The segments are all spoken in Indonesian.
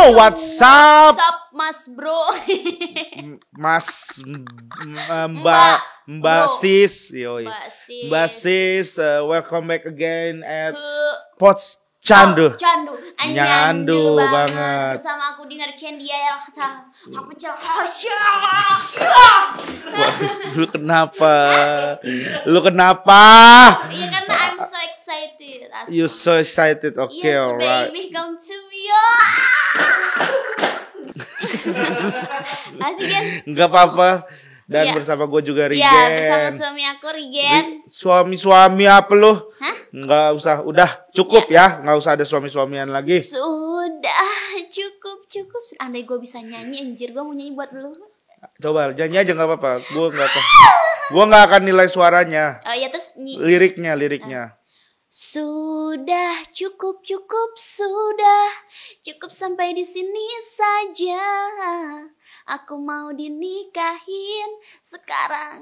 Yo, what's up? Mas bro? Mas Mbak Bro. Sis, yoi. Mbak Sis, welcome back again at Ke Pots Candu. Candu. Nyandu banget. Bersama aku Dinar Candy ya. Aku celaka. Lu kenapa? Lu kenapa? Iya karena I'm so excited. Asli. You so excited, okay, Yes, alright. baby, come to me. Asik kan? Nggak apa-apa. Dan Iya. bersama gue juga Rigen. Iya, bersama suami aku Rigen. Suami-suami apa lu? Hah? Nggak usah, udah cukup ya. Nggak usah ada suami-suamian lagi. Sudah cukup. Andai gue bisa nyanyi, anjir gue mau nyanyi buat lu. Coba nyanyi aja nggak apa-apa. Gue nggak akan nilai suaranya. Oh ya terus Liriknya. Sudah cukup sudah cukup sampai di sini saja. Aku mau dinikahin sekarang.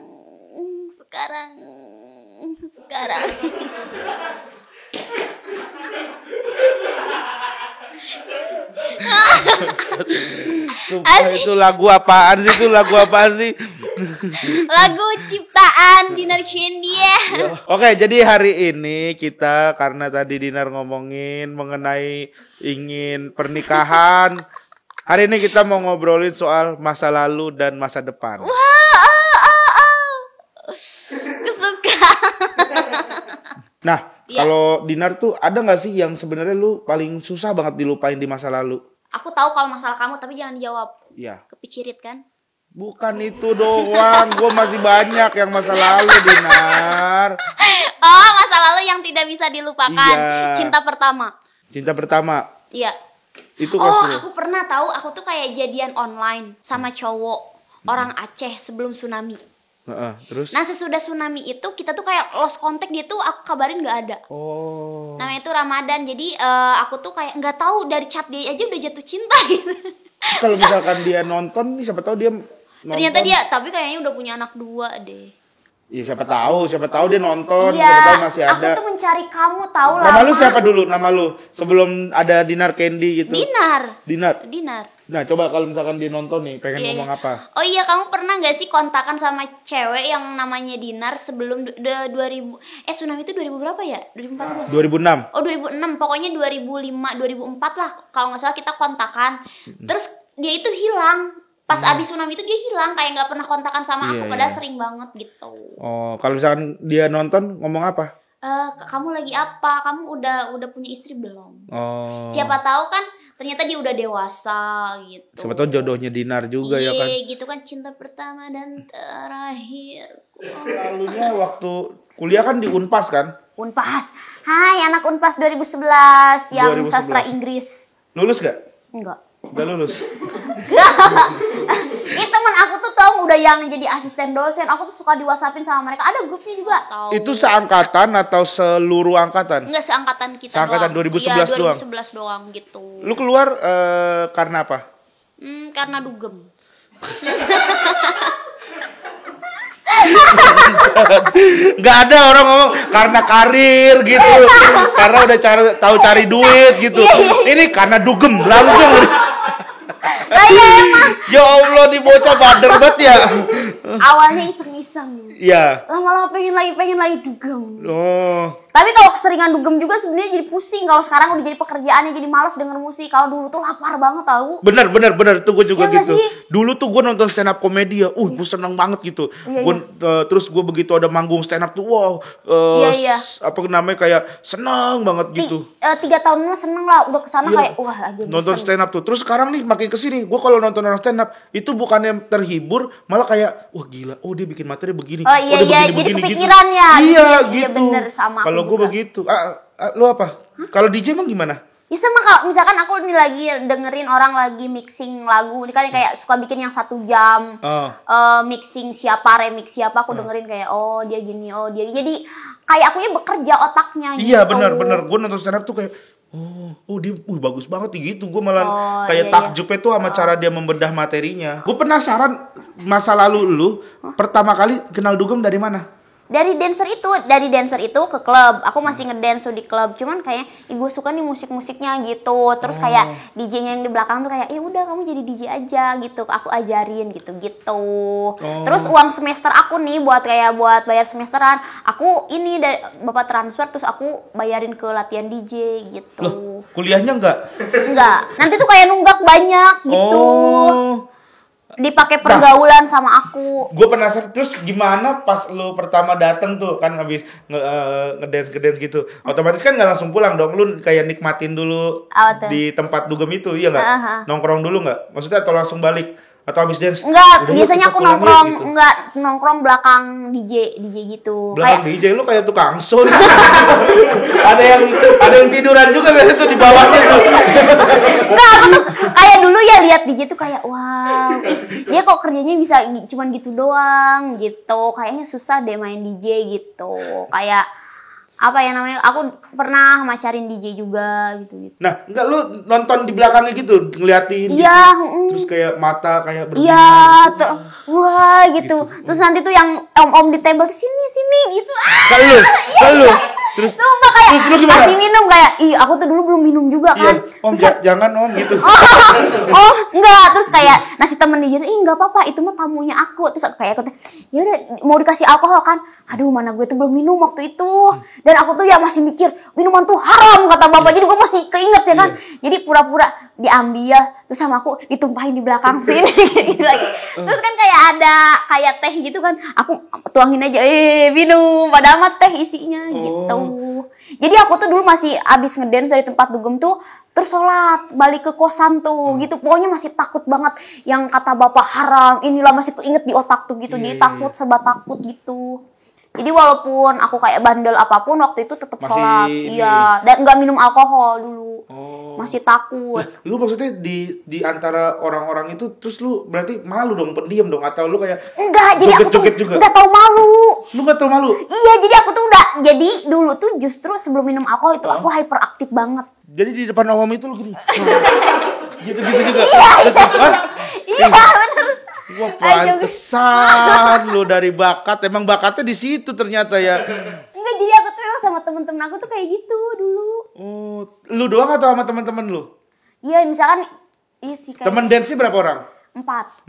Sumpah, itu lagu apaan sih? Lagu ciptaan Dinar Candy ya. Oke, jadi hari ini kita karena tadi Dinar ngomongin mengenai ingin pernikahan. Hari ini kita mau ngobrolin soal masa lalu dan masa depan. Kesuka. Nah, Iya. kalau Dinar tuh ada nggak sih yang sebenarnya lu paling susah banget dilupain di masa lalu? Aku tahu kalau masalah kamu tapi jangan dijawab. Iya. Kepicirit kan? Bukan itu doang, gue masih banyak yang masa lalu, Dinar. Oh, masa lalu yang tidak bisa dilupakan. Iya. Cinta pertama. Cinta pertama, Iya. itu Oh, kelas lu. aku pernah tahu. Aku tuh kayak jadian online sama cowok orang Aceh sebelum tsunami. Heeh, terus? Nah, sesudah tsunami itu kita tuh kayak lost contact, dia tuh aku kabarin nggak ada. Oh. Namanya itu Ramadan. Jadi aku tuh kayak nggak tahu dari chat dia aja udah jatuh cinta gitu. Kalau misalkan dia nonton nih, siapa tahu dia nonton. Ternyata dia tapi kayaknya udah punya anak 2 deh. Iya, siapa tahu dia nonton, Iya, siapa tahu masih ada. aku tuh mencari kamu tahu lah. Nama lu siapa dulu? Nama lu sebelum ada Dinar Candy gitu. Dinar. Dinar. Nah, coba kalau misalkan dia nonton nih, pengen Iya, ngomong iya. apa? Oh iya, kamu pernah nggak sih kontakan sama cewek yang namanya Dinar sebelum 2000 tsunami itu 2000 berapa ya? 2014. 2006. Oh 2006, pokoknya 2005, 2004 lah kalau nggak salah kita kontakan. Terus dia itu hilang. Pas abis tsunami itu dia hilang, kayak nggak pernah kontakan sama aku, Iya, padahal iya. sering banget gitu. Oh, kalau misalkan dia nonton ngomong apa? Kamu lagi apa? Kamu udah punya istri belum? Oh. Siapa tahu kan ternyata dia udah dewasa gitu. Siapa tahu jodohnya Dinar juga ya kan. Iya, gitu kan, cinta pertama dan terakhir. Lalunya waktu kuliah kan di Unpas kan? Unpas. Hai anak Unpas 2011 yang 2011. sastra Inggris. Lulus gak? Enggak. Udah lulus. Ini temen aku tuh tau udah yang jadi asisten dosen. Aku tuh suka di WhatsAppin sama mereka. Ada grupnya juga. Tahu. Itu seangkatan atau seluruh angkatan? Enggak seangkatan kita Seangkatan doang. 2011 doang? 2011 doang gitu. Lu keluar karena apa? Karena dugem. Gak ada orang ngomong karena karir gitu. Karena udah tahu cari duit gitu. Ini karena dugem langsung. Iya emang. Ya Allah, di bocah bader banget ya. Awalnya iseng-iseng. Iya. Lama-lama pengen lagi dugem. Oh. Tapi kalau keseringan dugem juga sebenarnya jadi pusing. Kalau sekarang udah jadi pekerjaannya, jadi malas denger musik. Kalau dulu tuh lapar banget tahu. Bener. Tuh gue juga Iya nggak gitu. sih? Dulu tuh gue nonton stand up komedi ya. Gue seneng banget gitu. Iya, Terus gue begitu ada manggung stand up tuh, wow. Iya. Apa namanya, kayak seneng banget gitu. 3 tahun ini seneng lah. Udah kesana Iya. kayak wah aja Nonton stand up tuh. Terus sekarang nih makin kesini, gue kalau nonton orang stand up itu bukannya terhibur, malah kayak wah gila, oh dia bikin materi begini. Oh iya, dia jadi begini, kepikiran gitu. ya. Iya Iya, gitu. bener, sama aku Kalau gue juga. begitu. Lu apa? Kalau DJ emang gimana? Ya sama kalau misalkan aku nih lagi dengerin orang lagi mixing lagu, ini kan kayak suka bikin yang 1 jam. Mixing siapa, remix siapa, aku dengerin kayak oh dia gini, oh dia. Jadi kayak akunya bekerja otaknya gitu. Iya benar. Gue nonton stand up tuh kayak oh dia bagus banget nih gitu. Gue malah kayak iya. takjubnya tuh sama cara dia membedah materinya. Gue penasaran masa lalu lu pertama kali kenal dugem dari mana? Dari dancer itu ke klub. Aku masih ngedance di klub. Cuman kayak gue suka nih musik-musiknya gitu. Terus kayak DJ-nya yang di belakang tuh kayak ya udah kamu jadi DJ aja gitu. Aku ajarin gitu-gitu. Terus uang semester aku nih buat bayar semesteran, aku ini Bapak transfer terus aku bayarin ke latihan DJ gitu. Loh, kuliahnya enggak? Enggak. Nanti tuh kayak nunggak banyak gitu. Dipakai pergaulan sama aku. Gue penasaran terus gimana pas lu pertama dateng tuh kan habis ngedance gitu. Otomatis kan nggak langsung pulang dong. Lu kayak nikmatin dulu di tempat dugem itu, iya nggak? Nongkrong dulu nggak? Maksudnya atau langsung balik? Atau habis dance? Enggak, biasanya aku nongkrong gitu. Nongkrong belakang DJ gitu. Belakang kayak, DJ lu kayak tukang sol. ada yang tiduran juga biasanya tuh di bawahnya tuh. Enggak, aku tuh kayak dulu ya lihat DJ tuh kayak wow, dia kok kerjanya bisa cuman gitu doang gitu. Kayaknya susah deh main DJ gitu. Kayak apa ya namanya, aku pernah macarin DJ juga gitu. Nah, enggak lu nonton di belakangnya gitu, ngeliatin iya, gitu. Terus kayak mata kayak berbinar. Iya, tuh, wah gitu. Terus nanti tuh yang om-om di table sini gitu. Kalau terus sumpah kayak terus lu gimana? Kasih minum kayak, aku tuh dulu belum minum juga kan. Iya, om terus jangan om gitu. Enggak, terus kayak nasi temen DJ, enggak apa-apa, itu mah tamunya aku. Terus kayak aku ya udah mau dikasih alkohol kan. Aduh, mana gue tuh belum minum waktu itu. Dan aku tuh ya masih mikir, minuman tuh haram kata bapak. Jadi gue masih keinget ya kan. Jadi pura-pura diambil terus sama aku ditumpahin di belakang sini gitu lagi. Terus kan kayak ada kayak teh gitu kan. Aku tuangin aja, minum. Padahal mah teh isinya gitu. Jadi aku tuh dulu masih abis ngedance dari tempat dugem tuh terus sholat balik ke kosan tuh gitu. Pokoknya masih takut banget yang kata bapak haram. Inilah masih keinget di otak tuh gitu. Jadi takut, serba takut gitu. Jadi walaupun aku kayak bandel apapun waktu itu tetap sholat. Iya, dan nggak minum alkohol dulu. Masih takut. Nah, lu maksudnya di antara orang-orang itu terus lu berarti malu dong, pendiam dong, atau lu kayak enggak, jadi aku tuh juga? Enggak tahu malu. Lu enggak tahu malu? Iya, jadi aku tuh jadi dulu tuh justru sebelum minum alkohol itu aku hyperaktif banget. Jadi di depan awam itu lu gini. Gitu-gitu juga. Iya, bener. Wah, pantesan lu dari bakat. Emang bakatnya di situ ternyata ya. Enggak, jadi aku tuh emang sama temen-temen aku tuh kayak gitu dulu. Oh, lu doang atau sama teman-teman lu? Iya, misalkan sih kayak temen dance-nya berapa orang? 4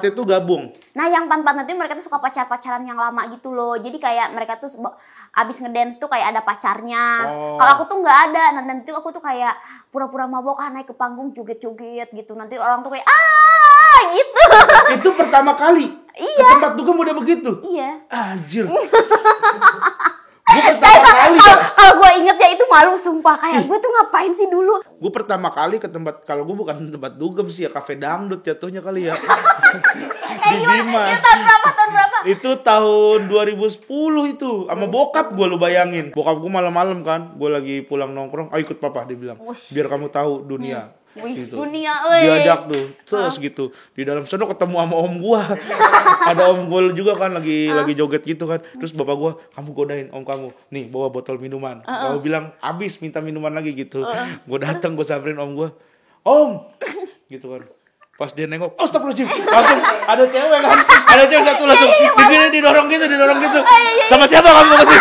itu gabung. Nah, yang 4 nanti mereka tuh suka pacaran yang lama gitu loh. Jadi kayak mereka tuh abis ngedance tuh kayak ada pacarnya. Kalau aku tuh nggak ada. Nanti aku tuh kayak pura-pura mabok naik ke panggung joget-joget gitu. Nanti orang tuh kayak gitu. Itu pertama kali. Iya. Ke tempat dugem udah begitu. Iya. Anjir. Gue pertama kali kalau gue inget ya itu malu sumpah, kayak gue tuh ngapain sih dulu. Gue pertama kali ke tempat, kalau gue bukan tempat dugem sih ya, kafe dangdut jatuhnya kali ya. Di Bima. Itu tahun berapa? Itu tahun 2010 itu. Sama bokap gue, lu bayangin. Bokap gue malam-malam kan, gue lagi pulang nongkrong, ayo ikut papa, dia bilang. Biar kamu tahu dunia. Gitu. Dunia, diajak tuh terus gitu di dalam sana ketemu sama om gua. Ada om gua juga kan lagi joget gitu kan. Terus bapak gua, kamu godain om kamu nih, bawa botol minuman. Kamu bilang habis, minta minuman lagi gitu. Gua datang, gua samperin om gua, om gitu kan. Pas dia nengok, astagfirullahaladzim, langsung ada cewek kan, ada cewek satu langsung didorong gitu. Sama siapa kamu kesini?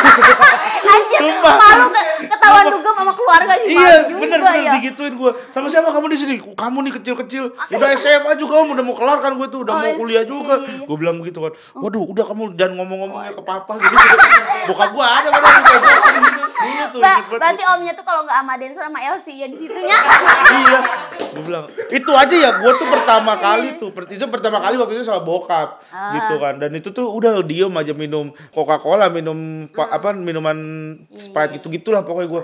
Anjir, malu ketahuan dugem sama keluarga sih. Iya, bener digituin gue. Sama siapa kamu di sini? Kamu nih kecil-kecil, udah SMA juga, udah mau kelar kan gue tuh, udah mau kuliah juga. Gue bilang begitu kan. Waduh, udah kamu jangan ngomong-ngomongnya ke papa gitu. Bokap gue ada gitu. Berarti omnya tuh kalau nggak sama dancer sama Elsie ya di situnya. Iya. Gue bilang, itu aja ya, gue tuh pertama kali waktu itu sama bokap gitu kan. Dan itu tuh udah diem aja minum Coca-Cola, minum minuman Sprite gitu-gitulah pokoknya gue.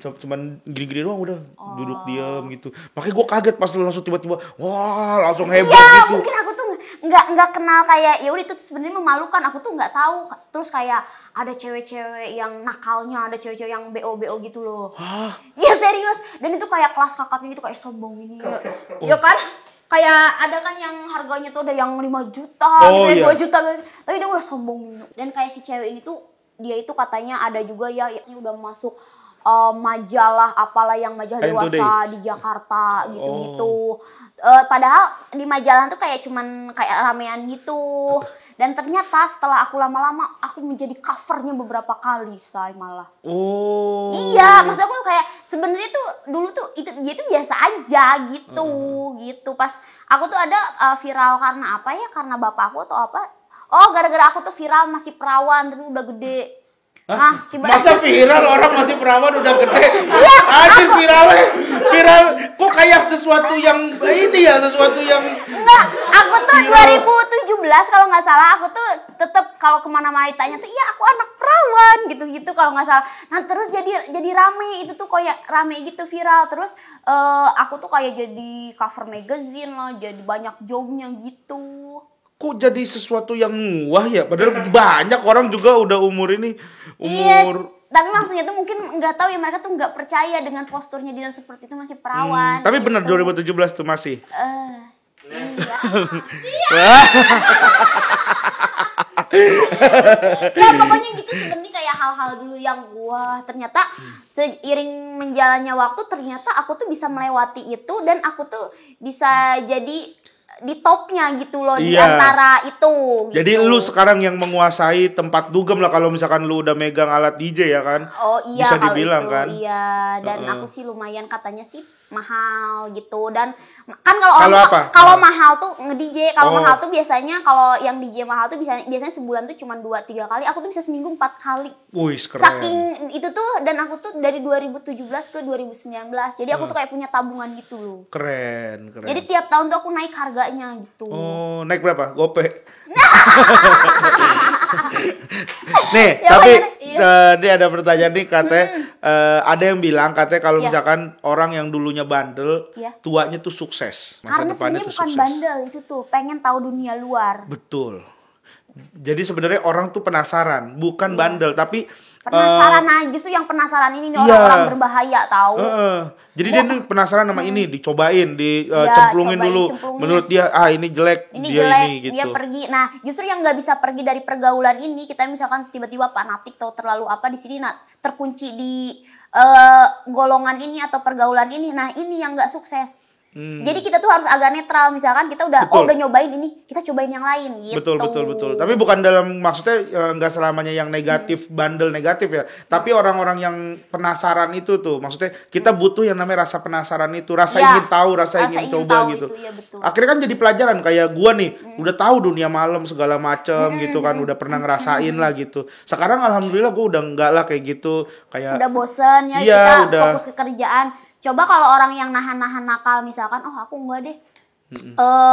Cuman gini-gini doang udah duduk diam gitu. Makanya gue kaget pas lu langsung tiba-tiba wah langsung hebat gitu. Mungkin aku tuh nggak kenal kayak ya udah itu sebenarnya memalukan, aku tuh nggak tahu. Terus kayak ada cewek-cewek yang nakalnya, ada cewek-cewek yang BO gitu loh. Iya serius. Dan itu kayak kelas kakapnya gitu, kayak sombong ini ya. Iya kan? Kayak ada kan yang harganya tuh ada yang 5 juta, 2 juta kan. Tapi dia udah sombong. Dan kayak si cewek ini tuh dia itu katanya ada juga ya yang udah masuk majalah apalah yang majalah dewasa di Jakarta gitu-gitu. Padahal di majalah tuh kayak cuman kayak ramean gitu. Dan ternyata setelah aku lama-lama aku menjadi covernya beberapa kali, say malah. Oh. Iya, maksud aku kayak sebenarnya tuh dulu tuh dia tuh biasa aja gitu, gitu. Pas aku tuh ada viral karena apa ya? Karena bapak aku atau apa? Oh, gara-gara aku tuh viral masih perawan tapi udah gede. Nah, masa viral orang masih perawan udah gede? Anjir viral kok kayak sesuatu yang ini ya, sesuatu yang enggak, aku tuh 2017 kalau nggak salah aku tuh tetep kalau kemana-mana ditanya tuh iya aku anak perawan gitu-gitu kalau nggak salah. Nah terus jadi rame itu tuh kayak rame gitu viral terus aku tuh kayak jadi cover magazine lah, jadi banyak jobnya gitu. Kok jadi sesuatu yang wah ya, padahal banyak orang juga udah umur ini Iya, tapi maksudnya tuh mungkin nggak tahu ya mereka tuh nggak percaya dengan posturnya dia seperti itu masih perawan. Tapi gitu. benar 2017 tuh masih. Iya. Ya pokoknya gitu sebenarnya kayak hal-hal dulu yang wah ternyata seiring menjalannya waktu ternyata aku tuh bisa melewati itu dan aku tuh bisa jadi di topnya gitu loh, di antara itu gitu. Jadi lu sekarang yang menguasai tempat dugem lah kalau misalkan lu udah megang alat DJ ya kan? Oh iya, bisa dibilang itu, kan? Iya, dan aku sih lumayan katanya sih mahal gitu. Dan kan kalau mahal tuh nge-DJ, kalau mahal tuh biasanya kalau yang DJ mahal tuh biasanya sebulan tuh cuma 2-3 kali. Aku tuh bisa seminggu 4 kali. Wih, keren. Saking itu tuh dan aku tuh dari 2017 ke 2019. Jadi aku tuh kayak punya tabungan gitu loh. Keren. Jadi tiap tahun tuh aku naik harganya gitu. Oh, naik berapa? Gope. Nih, Ya, tapi iya. ini ada pertanyaan nih katanya ada yang bilang katanya kalau misalkan orang yang dulunya bandel, tuanya tuh sukses. Masa karena depannya sebenarnya tuh bukan sukses. bandel itu tuh, pengen tahu dunia luar. Betul. Jadi sebenarnya orang tuh penasaran, bukan bandel tapi penasaran aja, justru yang penasaran ini orang-orang berbahaya tahu. Jadi dia nih penasaran sama ini, dicobain, dicemplungin dulu. Menurut dia, ini jelek, ini dia jelek, ini gitu. dia pergi. Nah, justru yang nggak bisa pergi dari pergaulan ini, kita misalkan tiba-tiba fanatik atau terlalu apa di sini, terkunci di golongan ini atau pergaulan ini. Nah, ini yang nggak sukses. Jadi kita tuh harus agak netral, misalkan kita udah udah nyobain ini, kita cobain yang lain gitu. Betul. Tapi bukan dalam maksudnya nggak selamanya yang negatif, bandel negatif ya. Tapi orang-orang yang penasaran itu tuh, maksudnya kita butuh yang namanya rasa penasaran itu, rasa ingin tahu, rasa ingin coba gitu. Itu, ya betul. Akhirnya kan jadi pelajaran kayak gua nih, udah tahu dunia malam segala macem gitu kan, udah pernah ngerasain lah gitu. Sekarang alhamdulillah gua udah enggak lah kayak gitu, kayak udah bosen ya, kita fokus ke kerjaan. Coba kalau orang yang nahan-nahan nakal misalkan, aku enggak deh,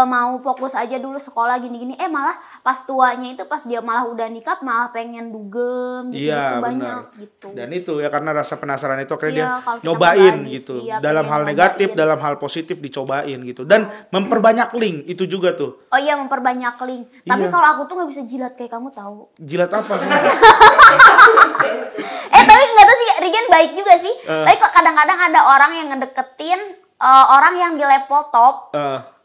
mau fokus aja dulu sekolah gini-gini, malah pas tuanya itu pas dia malah udah nikah malah pengen dugem gitu, banyak gitu. Dan itu ya karena rasa penasaran itu akhirnya dia nyobain gitu, dalam hal negatif, dalam hal positif dicobain gitu, dan memperbanyak link itu juga tuh. Oh iya, memperbanyak link. Tapi kalau aku tuh nggak bisa jilat kayak kamu tahu. Jilat apa? Tapi nggak tahu sih, Regen baik juga sih. Tapi kok kadang-kadang ada orang yang ngedeketin orang yang di level top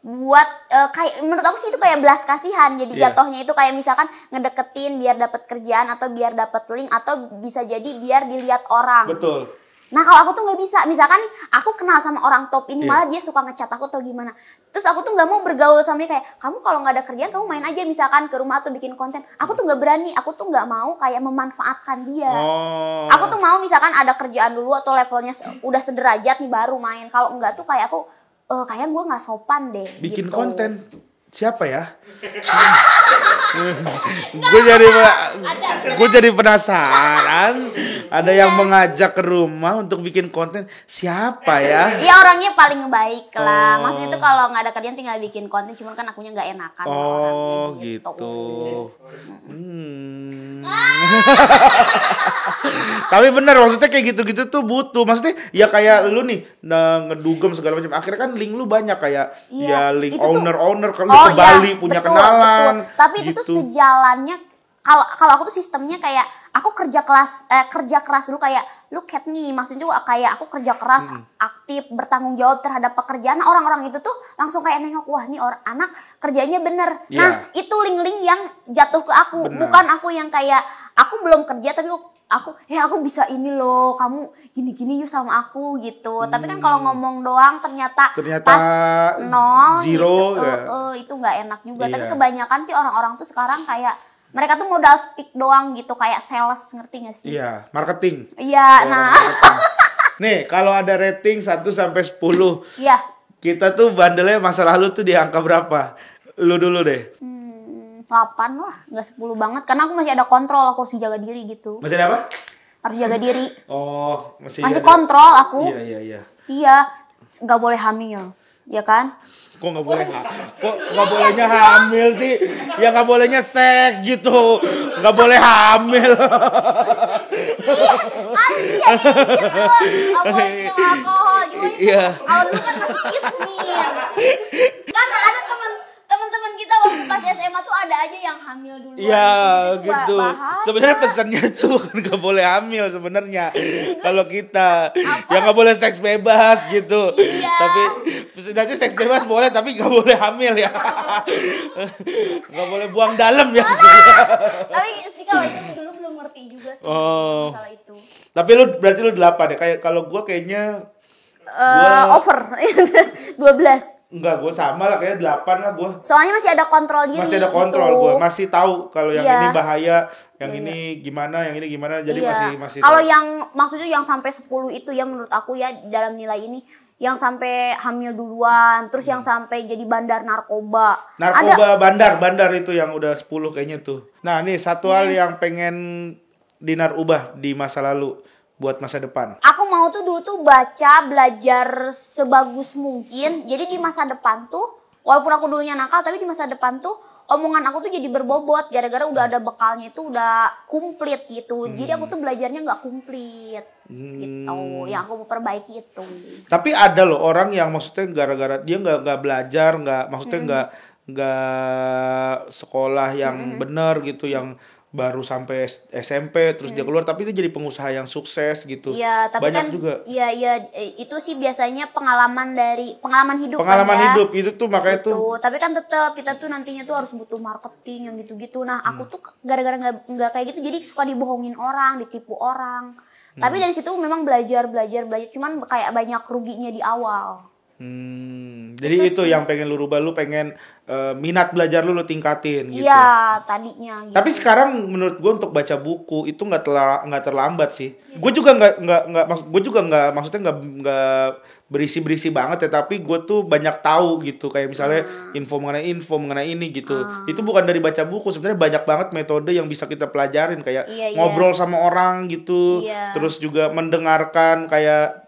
buat kayak menurut aku sih itu kayak belas kasihan. Jadi jatuhnya itu kayak misalkan ngedeketin biar dapat kerjaan atau biar dapat link atau bisa jadi biar dilihat orang. Betul. Nah kalau aku tuh nggak bisa, misalkan aku kenal sama orang top ini malah dia suka ngechat aku atau gimana, terus aku tuh nggak mau bergaul sama dia, kayak kamu kalau nggak ada kerjaan kamu main aja misalkan ke rumah atau bikin konten. Aku tuh nggak berani, aku tuh nggak mau kayak memanfaatkan dia. Aku tuh mau misalkan ada kerjaan dulu atau levelnya udah sederajat nih baru main. Kalau enggak tuh kayak aku kayak gue nggak sopan deh. Bikin gitu. konten siapa ya? Gue jadi penasaran. Ada yang mengajak ke rumah untuk bikin konten, siapa ya? Iya, orangnya paling baik lah. Maksudnya itu kalau nggak ada kerjaan tinggal bikin konten, cuman kan akunya nggak enakan. Gitu. Tapi benar maksudnya kayak gitu-gitu tuh butuh. Maksudnya ya kayak lu nih ngedugem segala macam. Akhirnya kan link lu banyak kayak link owner kalau ke Bali punya kenalan. Betul. Tapi itu tuh sejalannya, kalau aku tuh sistemnya kayak aku kerja keras dulu, kayak look at me, maksudnya juga kayak aku kerja keras, aktif, bertanggung jawab terhadap pekerjaan. Nah, orang-orang itu tuh langsung kayak nengok, wah nih orang anak kerjanya bener. Nah itu link-link yang jatuh ke aku. Bukan aku yang kayak aku belum kerja tapi aku bisa ini loh, kamu gini-gini yuk sama aku gitu. Tapi kan kalau ngomong doang ternyata pas nol zero, gitu, itu nggak enak juga. Tapi kebanyakan sih orang-orang tuh sekarang kayak mereka tuh modal speak doang gitu, kayak sales, ngerti gak sih? Iya, marketing. Iya, nah. Nih, kalau ada rating 1 sampai 10. Iya. Kita tuh bandelnya masa lalu tuh di angka berapa? Lu dulu deh. 8 lah, nggak 10 banget. Karena aku masih ada kontrol, aku harus jaga diri gitu. Masih ada apa? Harus jaga diri. Oh, masih kontrol aku. Iya. Iya, nggak boleh hamil, ya kan? Kok nggak boleh? Kok nggak bolehnya hamil sih? Ya nggak bolehnya seks gitu. Nggak boleh hamil. Nggak boleh minum alkohol. Gimana? Kalau dulu kan masih ismir. Kan ada teman-teman kita waktu pas SMA tuh ada aja yang hamil dulu. Iya gitu. Sebenarnya pesannya tuh kan nggak boleh hamil sebenarnya. Kalau kita ya nggak boleh seks bebas gitu. Iya. Tapi sebenarnya seks bebas boleh tapi nggak boleh hamil ya. Nggak boleh buang dalam ya. Tapi sih kalau itu dulu belum ngerti juga sih masalah itu. Tapi berarti lu 8 ya. Kayak kalau gue kayaknya over 12. Enggak, gue sama lah kayak 8 lah gue. Soalnya masih ada kontrol diri. Masih ada kontrol gitu. gue, masih tahu kalau yang ini bahaya, yang ini gimana, yang ini gimana. Jadi masih kalau yang maksudnya yang sampai 10 itu ya menurut aku ya dalam nilai ini yang sampai hamil duluan, terus yang sampai jadi bandar narkoba. Narkoba bandar itu yang udah 10 kayaknya tuh. Nah, nih satu hal yang pengen Dinar ubah di masa lalu buat masa depan. Aku mau tuh dulu tuh belajar sebagus mungkin. Jadi di masa depan tuh, walaupun aku dulunya nakal, tapi di masa depan tuh omongan aku tuh jadi berbobot gara-gara udah ada bekalnya itu udah komplit gitu. Jadi aku tuh belajarnya nggak komplit gitu. Yang aku mau perbaiki itu. Tapi ada loh orang yang maksudnya gara-gara dia nggak belajar, maksudnya nggak sekolah yang benar gitu, yang baru sampai SMP terus dia keluar tapi itu jadi pengusaha yang sukses gitu. Iya, tapi banyak kan juga. Iya, itu sih biasanya pengalaman hidup. Hidup itu tuh makanya gitu. tuh. Tapi kan tetap kita tuh nantinya tuh harus butuh marketing yang gitu-gitu. Nah, aku tuh gara-gara nggak kayak gitu jadi suka dibohongin orang, ditipu orang. Tapi dari situ memang belajar, cuman kayak banyak ruginya di awal. Jadi itu yang pengen lu rubah, lu pengen minat belajar lu tingkatin gitu. Iya, tadinya gitu. Tapi sekarang menurut gue untuk baca buku itu nggak terlambat sih. Gue juga nggak maksudnya nggak berisi banget ya, tapi gue tuh banyak tahu gitu, kayak misalnya info mengenai ini gitu. Itu bukan dari baca buku, sebenarnya banyak banget metode yang bisa kita pelajarin, kayak ngobrol sama orang gitu, terus juga mendengarkan kayak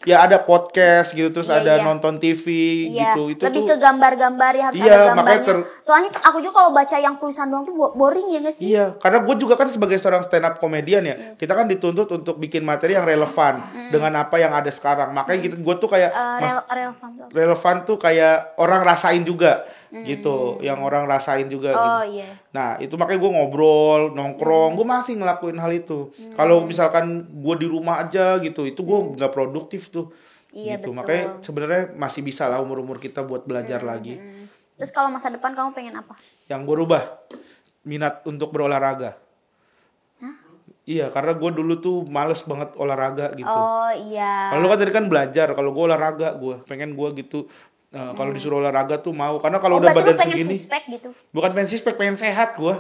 ya ada podcast gitu, terus ada nonton TV gitu. Itu lebih tuh ke gambar-gambar ya, harus ada gambarnya. Soalnya aku juga kalau baca yang tulisan doang tuh boring ya nggak sih? Iya, karena gue juga kan sebagai seorang stand up komedian ya, kita kan dituntut untuk bikin materi yang relevan dengan apa yang ada sekarang. Makanya gue tuh kayak relevan tuh kayak orang rasain juga gitu, yang orang rasain juga gitu. Iya. Nah itu makanya gue ngobrol, nongkrong, gue masih ngelakuin hal itu. Kalau misalkan gue di rumah aja gitu, itu gue nggak produktif tuh. Iya, gitu. betul. Makanya sebenarnya masih bisa lah umur kita buat belajar lagi. Terus kalau masa depan kamu pengen apa? Yang gue rubah minat untuk berolahraga. Iya, karena gue dulu tuh males banget olahraga gitu. Oh iya. Kalau lu kan tadi kan belajar, kalau gue olahraga, gue pengen gue gitu. Kalau disuruh olahraga tuh mau, karena kalau udah badan segini, gitu. Bukan pengen sispek, pengen sehat gue.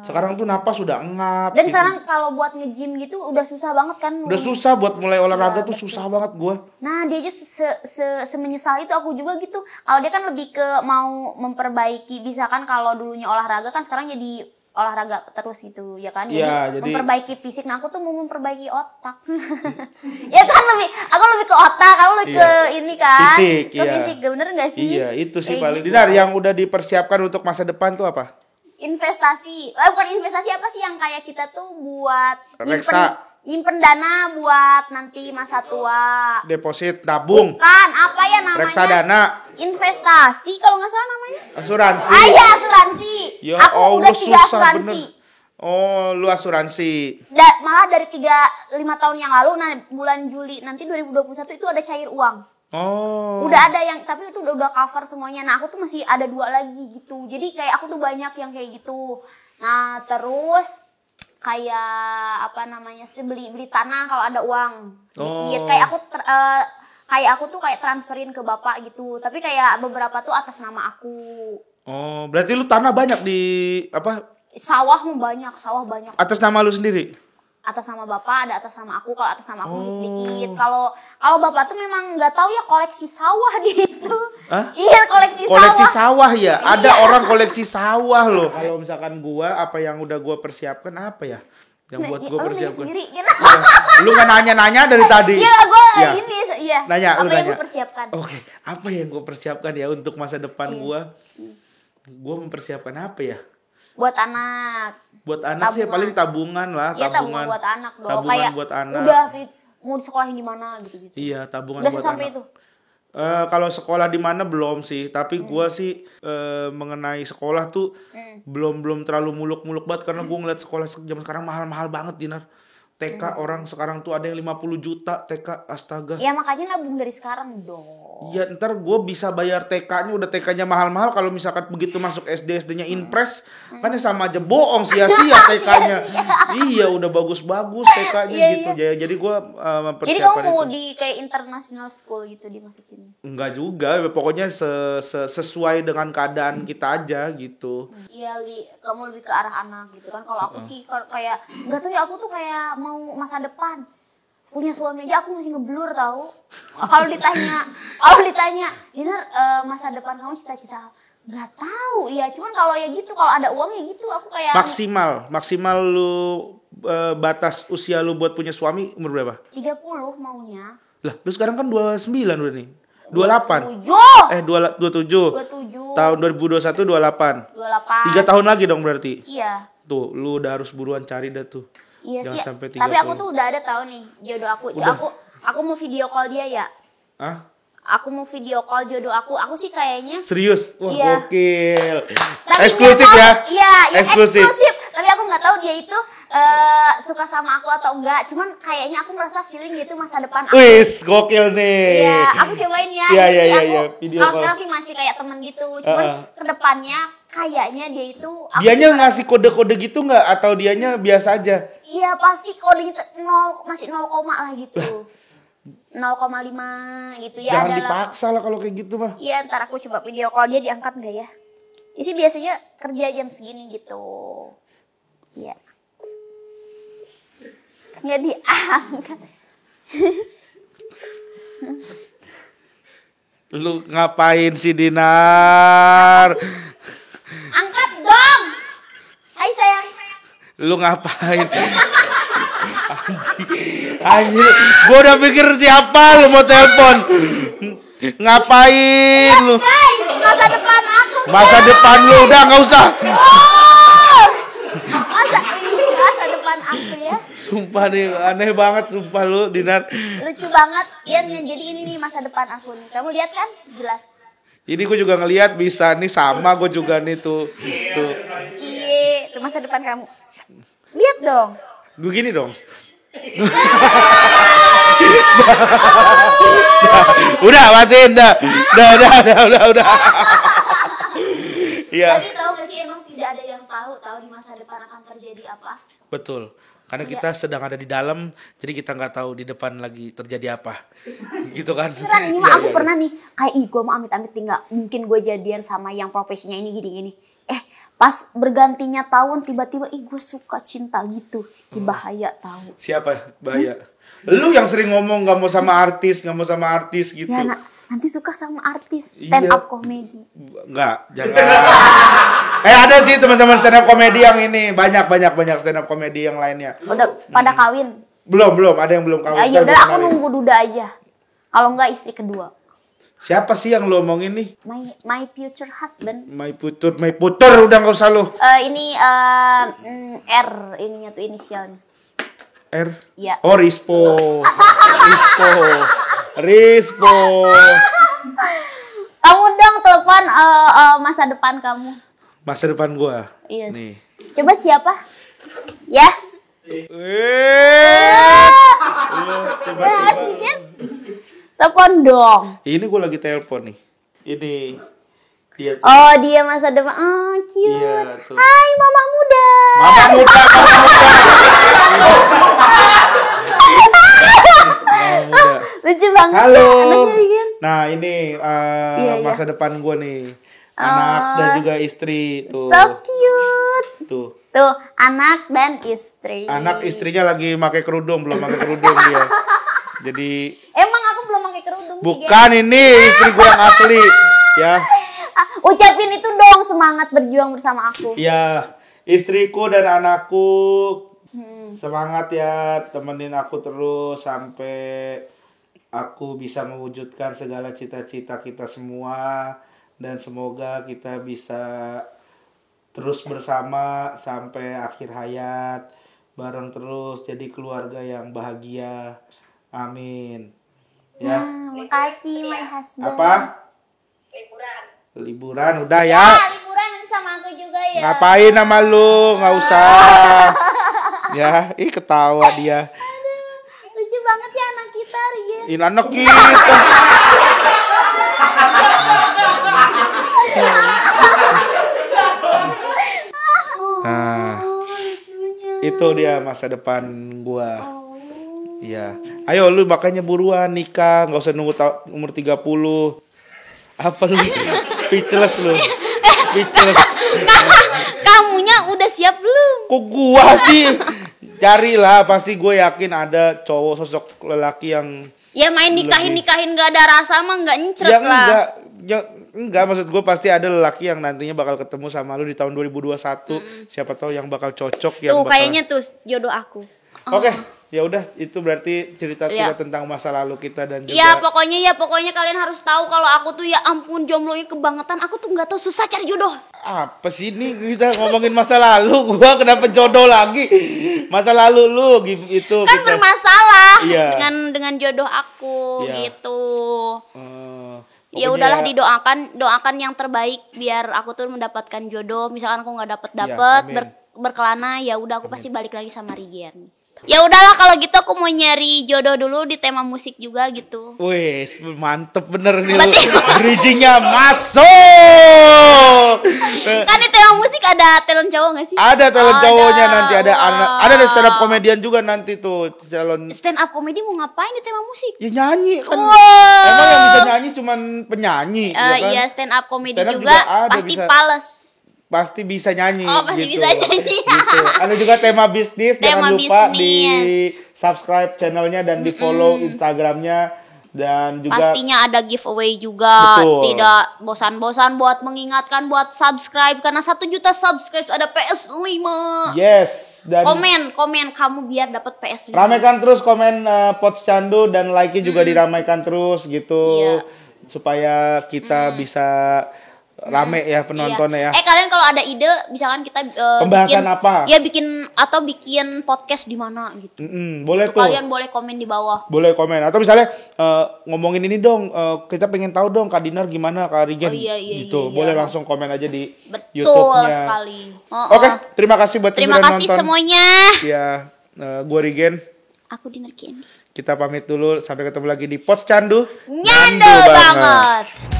Sekarang tuh napas udah engap. Dan gitu. sekarang kalau buat nge-gym gitu udah susah banget kan? Udah susah buat mulai olahraga tuh susah banget gue. Nah dia aja semenyesal itu, aku juga gitu. Kalau dia kan lebih ke mau memperbaiki, bisa kan kalau dulunya olahraga kan sekarang jadi olahraga terus gitu ya kan, jadi memperbaiki fisik. Nah aku tuh mau memperbaiki otak. Ya kan aku lebih ke otak, kamu lebih ke ini kan, fisik, ke fisik, bener nggak sih? Iya itu sih paling gitu. Dinar yang udah dipersiapkan untuk masa depan tuh apa? Investasi, bukan investasi, apa sih yang kayak kita tuh buat nyimpen dana buat nanti masa tua. Deposit, tabung. Bukan, apa ya namanya? Reksadana. Investasi kalau nggak salah namanya. Asuransi. Asuransi. Ya, aku udah 3 asuransi. Bener. Oh, lu asuransi. malah dari 5 tahun yang lalu, nah bulan Juli nanti 2021 itu ada cair uang. Oh. Udah ada yang, tapi itu udah cover semuanya. Nah aku tuh masih ada 2 lagi gitu. Jadi kayak aku tuh banyak yang kayak gitu. Nah terus kayak apa namanya sih, beli tanah kalau ada uang sedikit. Kayak aku tuh kayak transferin ke bapak gitu. Tapi kayak beberapa tuh atas nama aku. Oh, berarti lu tanah banyak di apa? Sawah banyak. Atas nama lu sendiri? Atas nama bapak, ada atas nama aku. Kalau atas nama aku masih sedikit. Kalau bapak tuh memang nggak tahu ya koleksi sawah di itu. Hah? Iya, koleksi sawah ya. Ada iya. orang koleksi sawah loh. Kalau misalkan gua, apa yang udah gua persiapkan apa ya? Yang buat gua persiapkan. Sendiri, gitu. Lu kan nanya-nanya dari tadi. Iya, gua ya. Iya. Nanya, apa lu yang nanya. gua persiapkan? Oke, apa yang gua persiapkan ya untuk masa depan gua? Gua mempersiapkan apa ya? Buat anak. Buat anak sih paling tabungan lah. Iya, tabungan buat anak dong. Tabungan kayak buat anak. Udah mau disekolahin di mana gitu. Iya, tabungan udah buat anak. sampai itu. Kalau sekolah di mana belum sih, tapi gua sih mengenai sekolah tuh belum terlalu muluk-muluk banget karena gua ngeliat sekolah zaman sekarang mahal-mahal banget, Dinar. TK orang sekarang tuh ada yang 50 juta TK, astaga. Ya makanya nabung dari sekarang dong. Ya ntar gue bisa bayar TK-nya, udah TK-nya mahal-mahal. Kalau misalkan begitu masuk SD-SD-nya impres, kan ya sama aja bohong, sia-sia TK-nya. Iya, udah bagus-bagus TK-nya gitu. Jadi gue mempersiapkan. Jadi kamu mau di kayak international school gitu dimasukin? Enggak juga, pokoknya sesuai dengan keadaan kita aja gitu. Iya, kamu lebih ke arah anak gitu kan. Kalau aku sih kayak nggak tahu ya, aku tuh kayak mau masa depan punya suami aja aku masih ngeblur tahu. Kalau ditanya Dinar, masa depan kamu cita-cita, nggak tahu ya, cuman kalau ya gitu, kalau ada uang ya gitu aku kayak maksimal lu batas usia lu buat punya suami umur berapa? 30 maunya. Lah, lu sekarang kan 29 udah nih. 28. 27. 27. Tahun 2021 28. 3 tahun lagi dong berarti. Iya. Tuh, lu udah harus buruan cari dah tuh. Iya sih. Sampai 30. Tapi aku tuh udah ada tahu nih jodoh aku. Aku mau video call dia ya. Hah? Aku mau video call jodoh aku. Aku sih kayaknya serius. Wah, iya. Gokil. Tapi eksklusif ya? Iya, eksklusif. Tapi aku nggak tahu dia itu suka sama aku atau enggak. Cuman kayaknya aku merasa feeling dia itu masa depan aku. Wis, gokil nih. Iya, aku cobain ya. Iya. Kalau sekarang sih masih kayak temen gitu. Cuman kedepannya kayaknya dia itu. Dianya ngasih kode-kode gitu nggak? Atau dianya biasa aja? Iya, pasti kodenya masih 0, lah gitu. 0,5 gitu ya. Jangan dipaksa lah kalau kayak gitu mah. Iya, ntar aku coba video call dia, diangkat nggak ya? Ini sih biasanya kerja jam segini gitu. Iya. Nggak diangkat. Lu ngapain sih, Dinar? Angkat dong. Hai sayang. Lu ngapain? Anjir, gua udah pikir siapa lu mau telepon. Ngapain lu? Guys, masa depan aku. Masa depan lu udah nggak usah. Masa depan aku ya. Sumpah nih, aneh banget sumpah lu, Dinar. Lucu banget. Ya, jadi ini nih masa depan aku nih. Kamu lihat kan? Jelas. Ini gue juga ngelihat bisa nih, sama gue juga nih tuh. Iya, itu masa depan kamu. Lihat dong. Begini dong. Udah matiin dah. Udah. Iya. Tapi tahu gak sih, emang tidak ada yang tahu di masa depan akan terjadi apa? Betul. Karena kita sedang ada di dalam, jadi kita nggak tahu di depan lagi terjadi apa, gitu kan? Beneran, ini mah aku pernah nih, kayak gue mau amit-amit tinggal, mungkin gue jadian sama yang profesinya ini gini-gini. Pas bergantinya tahun tiba-tiba, gue suka cinta gitu, bahaya tahu. Siapa bahaya? Lu yang sering ngomong nggak mau sama artis gitu. Ya, nanti suka sama artis stand up comedy. Enggak, jangan. Ada sih teman-teman stand up comedy yang ini, banyak stand up comedy yang lainnya. Udah pada kawin? Belum, ada yang belum kawin. Ya udah, aku nunggu duda aja. Kalau enggak istri kedua. Siapa sih yang lo omongin nih? My future husband. My putur, udah nggak usah lo. Ini R, ininya tuh inisialnya. R? Iya. Oh, Rispo. Kamu dong telepon masa depan kamu. Masa depan gua. Yes. Nih. Coba siapa? Ya. telepon dong. Ini gue lagi telepon nih. Ini dia tuh. Oh, dia masa depan. Oh, cute. Iya, tuh. Hai, mama muda. Mama muda. Lucu banget. Halo. Ya, Nah, ini masa depan gue nih. Anak dan juga istri tuh. So cute. Tuh, anak dan istri. Anak istrinya lagi pakai kerudung, belum pakai kerudung dia. Jadi emang aku belum pakai kerudung. bukan ini istri gue yang asli ya. Ucapin itu dong, semangat berjuang bersama aku. Iya, istriku dan anakku semangat ya, temenin aku terus sampai aku bisa mewujudkan segala cita-cita kita semua, dan semoga kita bisa terus bersama sampai akhir hayat, bareng terus jadi keluarga yang bahagia. Amin. Ya. Makasih my husband. Apa? Liburan udah ya. Liburan nanti sama aku juga ya. Ngapain sama lu? Nggak usah. Ya, ketawa dia. Aduh, lucu banget ya anak kita, Rigen. Ini anak kita. Nah, itu dia masa depan gua. Iya. Ayo lu makanya buruan nikah, nggak usah nunggu umur 30. Apa lu? Speechless lu. Speechless. Kamunya udah siap belum? Kok gua sih? Carilah, pasti gue yakin ada cowok sosok lelaki yang ya main nikahin nggak ada rasa mah nggak nyecret ya, lah. Enggak, maksud gue pasti ada lelaki yang nantinya bakal ketemu sama lu di tahun 2021. Siapa tahu yang bakal cocok, yang tuh bakal... kayaknya tuh jodoh aku. Oke, ya udah, itu berarti cerita kita tentang masa lalu kita dan juga. Ya pokoknya kalian harus tahu kalau aku tuh ya ampun jomblonya kebangetan. Aku tuh nggak tahu, susah cari jodoh. Apa sih ini kita ngomongin masa lalu, gua kenapa jodoh lagi? Masa lalu lu itu kan kita... bermasalah Iya. dengan jodoh aku gitu. Ya Pokoknya... udahlah, doakan yang terbaik biar aku tuh mendapatkan jodoh. Misalkan aku nggak dapet berkelana, ya udah aku pasti balik lagi sama Rigen. Ya udahlah kalau gitu aku mau nyari jodoh dulu di tema musik juga gitu. Wih, mantep bener nih lu. Bridging-nya masuk. Kan di tema musik ada talent cowok gak sih? Ada talent cowoknya nanti, ada stand up komedian juga nanti tuh calon. Stand up komedi mau ngapain di tema musik? Ya nyanyi kan. Emang yang bisa nyanyi cuman penyanyi ya kan? Iya, stand up komedi Stand up juga ada, pasti bisa. pales. Pasti bisa nyanyi. Oh, pasti gitu. bisa nyanyi. Gitu. Ada juga tema bisnis, Tema jangan lupa bisnis. di subscribe channelnya dan di follow Instagramnya, dan juga pastinya ada giveaway juga. Betul. Tidak bosan-bosan buat mengingatkan buat subscribe, karena 1 juta subscribe ada PS5. yes, dan Komen kamu biar dapat PS5. ramaikan terus komen Pots Candu, dan like-nya juga diramaikan terus gitu. Iya. Supaya kita bisa rame ya penontonnya ya. Kalian kalau ada ide misalkan kita Pembahasan apa? Ya bikin podcast di mana gitu. Boleh Itu tuh. kalian boleh komen di bawah. Boleh komen, atau misalnya ngomongin ini dong, kita pengen tahu dong Kak Dinar gimana, Kak Rigen gitu. Boleh langsung komen aja di YouTube-nya. Betul sekali. Oke, terima kasih buat terima yang sudah kasih nonton. semuanya. Ya, gue Rigen. Aku Dinar Candy. Kita pamit dulu, sampai ketemu lagi di Pots Candu. Nyandu banget.